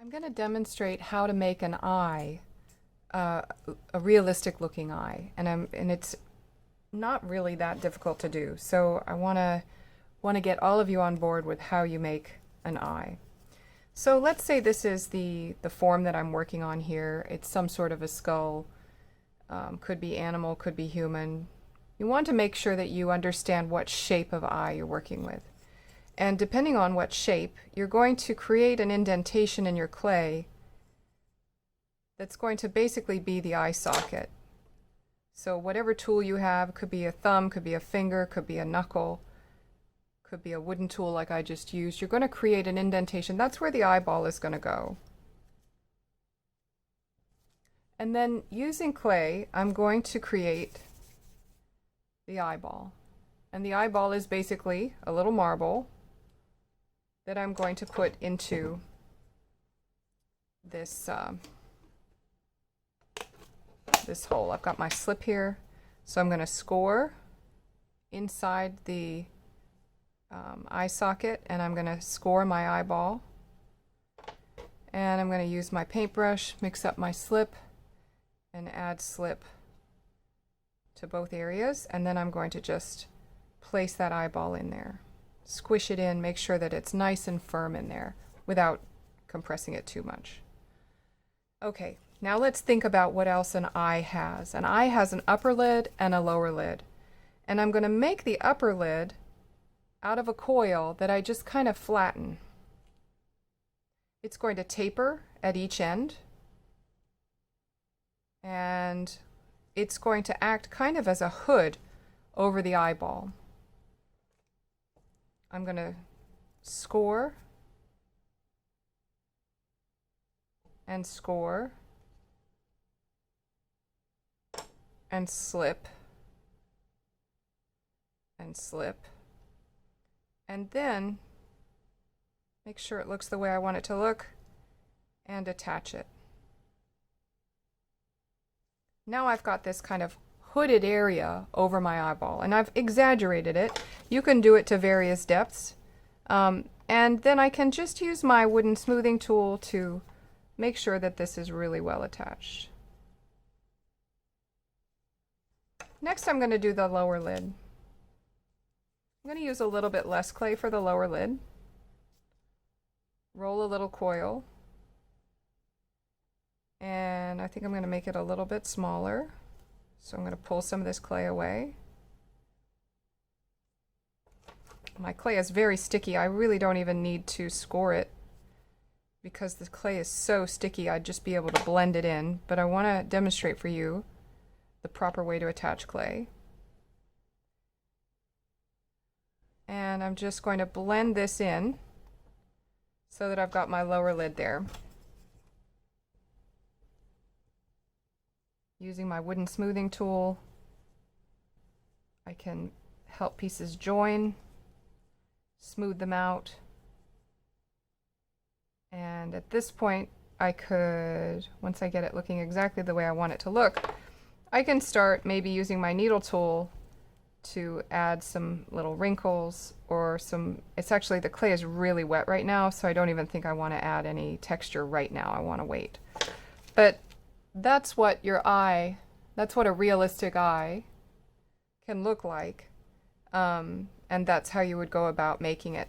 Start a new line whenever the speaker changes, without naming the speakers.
I'm going to demonstrate how to make an eye, a realistic looking eye, and it's not really that difficult to do. So I want to get all of you on board with how you make an eye. So let's say this is the form that I'm working on here. It's some sort of a skull, could be animal, could be human. You want to make sure that you understand what shape of eye you're working with. And depending on what shape, you're going to create an indentation in your clay that's going to basically be the eye socket. So whatever tool you have, could be a thumb, could be a finger, could be a knuckle, could be a wooden tool like I just used, you're going to create an indentation. That's where the eyeball is going to go. And then using clay, I'm going to create the eyeball. And the eyeball is basically a little marble that I'm going to put into this this hole. I've got my slip here, so I'm going to score inside the eye socket, and I'm going to score my eyeball. And I'm going to use my paintbrush, mix up my slip, and add slip to both areas, and then I'm going to just place that eyeball in there. Squish it in, make sure that it's nice and firm in there without compressing it too much. Okay, now let's think about what else an eye has. An eye has an upper lid and a lower lid. And I'm going to make the upper lid out of a coil that I just kind of flatten. It's going to taper at each end, and it's going to act kind of as a hood over the eyeball. I'm going to score and score and slip and slip, and then make sure it looks the way I want it to look and attach it. Now I've got this kind of hooded area over my eyeball, and I've exaggerated it. You can do it to various depths, and then I can just use my wooden smoothing tool to make sure that this is really well attached. Next, I'm going to do the lower lid. I'm going to use a little bit less clay for the lower lid. Roll a little coil, and I think I'm going to make it a little bit smaller. So I'm going to pull some of this clay away. My clay is very sticky. I really don't even need to score it because the clay is so sticky. I'd just be able to blend it in. But I want to demonstrate for you the proper way to attach clay. And I'm just going to blend this in so that I've got my lower lid there. Using my wooden smoothing tool, I can help pieces join, smooth them out, and at this point I could, once I get it looking exactly the way I want it to look, I can start maybe using my needle tool to add some little wrinkles or some, it's actually, the clay is really wet right now, so I don't even think I want to add any texture right now. I want to wait. But that's what your eye, that's what a realistic eye can look like, and that's how you would go about making it.